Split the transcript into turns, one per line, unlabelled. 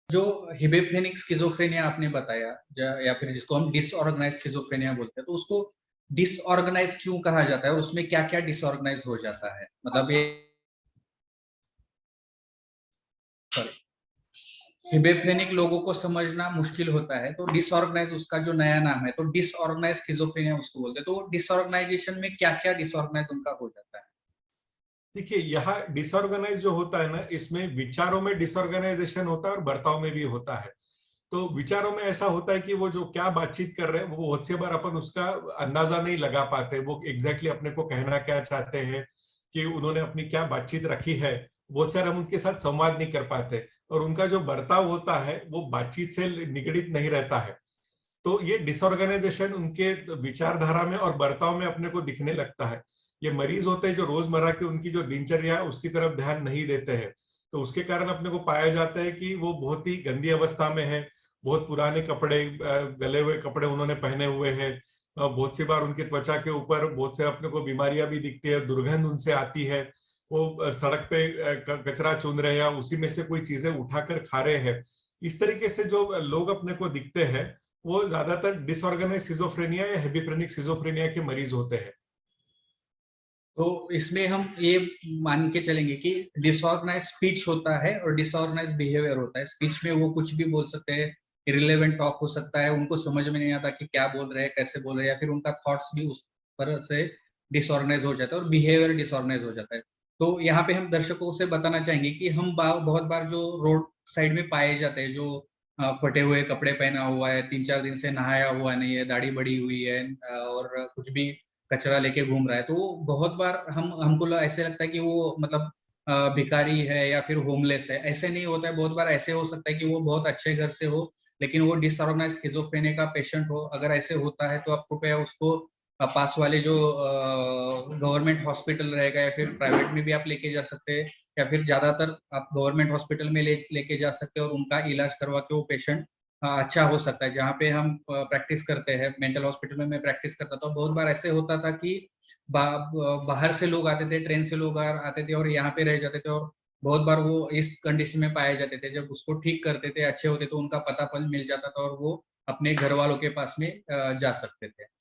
जो हिबेफ्रेनिक स्किज़ोफ्रेनिया आपने बताया या फिर जिसको हम डिसऑर्गेनाइज्ड स्किज़ोफ्रेनिया बोलते हैं, तो उसको डिसऑर्गेनाइज़ क्यों कहा जाता है? उसमें क्या-क्या डिसऑर्गेनाइज़ हो जाता है? मतलब ये सॉरी, हिबेफ्रेनिक लोगों को समझना मुश्किल होता है, तो डिसऑर्गेनाइज़ उसका जो नया नाम है, तो डिसऑर्गेनाइज्ड स्किज़ोफ्रेनिया उसको बोलते हैं। तो डिसऑर्गेनाइज़ेशन में क्या-क्या डिसऑर्गेनाइज़ उनका हो जाता है?
देखिए, यहाँ डिसऑर्गेनाइज जो होता है ना, इसमें विचारों में डिसऑर्गेनाइजेशन होता है और बर्ताव में भी होता है। तो विचारों में ऐसा होता है कि वो जो क्या बातचीत कर रहे हैं, वो बहुत सी बार अपन उसका अंदाजा नहीं लगा पाते। वो एग्जैक्टली अपने को कहना क्या चाहते हैं, कि उन्होंने अपनी क्या बातचीत रखी है, बहुत सारे हम उनके साथ संवाद नहीं कर पाते। और उनका जो बर्ताव होता है, वो बातचीत से निगड़ित नहीं रहता है। तो ये डिसऑर्गेनाइजेशन उनके विचारधारा में और बर्ताव में अपने को दिखने लगता है। ये मरीज होते हैं जो रोजमर्रा की उनकी जो दिनचर्या है उसकी तरफ ध्यान नहीं देते हैं। तो उसके कारण अपने को पाया जाता है कि वो बहुत ही गंदी अवस्था में है। बहुत पुराने कपड़े, गले हुए कपड़े उन्होंने पहने हुए हैं। बहुत सी बार उनकी त्वचा के ऊपर बहुत से अपने को बीमारियां भी दिखती है, दुर्गंध उनसे आती है। वो सड़क पे कचरा चुन रहे हैं या उसी में से कोई चीजें उठाकर खा रहे हैं। इस तरीके से जो लोग अपने को दिखते हैं, वो ज्यादातर डिसऑर्गेनाइज सिजोफ्रेनिया या हेबिफ्रेनिक सिजोफ्रेनिया के मरीज होते हैं।
तो इसमें हम ये मान के चलेंगे कि डिसऑर्गेनाइज स्पीच होता है और डिसऑर्गेनाइज बिहेवियर होता है। स्पीच में वो कुछ भी बोल सकते हैं, इररिलेवेंट टॉक हो सकता है, उनको समझ में नहीं आता कि क्या बोल रहे हैं, कैसे बोल रहे हैं, या फिर उनका थॉट्स भी उस तरह से डिसऑर्गेनाइज हो जाता है और बिहेवियर डिसऑर्गेनाइज हो जाता है। तो यहाँ पे हम दर्शकों से बताना चाहेंगे कि हम बहुत बार जो रोड साइड में पाए जाते हैं, जो फटे हुए कपड़े पहना हुआ है, 3-4 दिन से नहाया हुआ नहीं है, दाढ़ी बड़ी हुई है, और कुछ भी कचरा लेके घूम रहा है, तो वो बहुत बार हमको ऐसे लगता है कि वो मतलब भिखारी है या फिर होमलेस है। ऐसे नहीं होता है, बहुत बार ऐसे हो सकता है कि वो बहुत अच्छे घर से हो, लेकिन वो डिसऑर्गेनाइज स्किज़ोफ्रेनिया का पेशेंट हो। अगर ऐसे होता है तो आप कृपया उसको पास वाले जो गवर्नमेंट हॉस्पिटल रहेगा या फिर प्राइवेट में भी आप लेके जा सकते हैं, या फिर ज़्यादातर आप गवर्नमेंट हॉस्पिटल में लेके जा सकते हैं और उनका इलाज करवा के वो पेशेंट अच्छा हो सकता है। जहाँ पे हम प्रैक्टिस करते हैं, मेंटल हॉस्पिटल में मैं प्रैक्टिस करता था, बहुत बार ऐसे होता था कि बाहर से लोग आते थे, ट्रेन से लोग आते थे और यहाँ पे रह जाते थे, और बहुत बार वो इस कंडीशन में पाए जाते थे। जब उसको ठीक करते थे, अच्छे होते तो उनका पता मिल जाता था और वो अपने घर वालों के पास में जा सकते थे।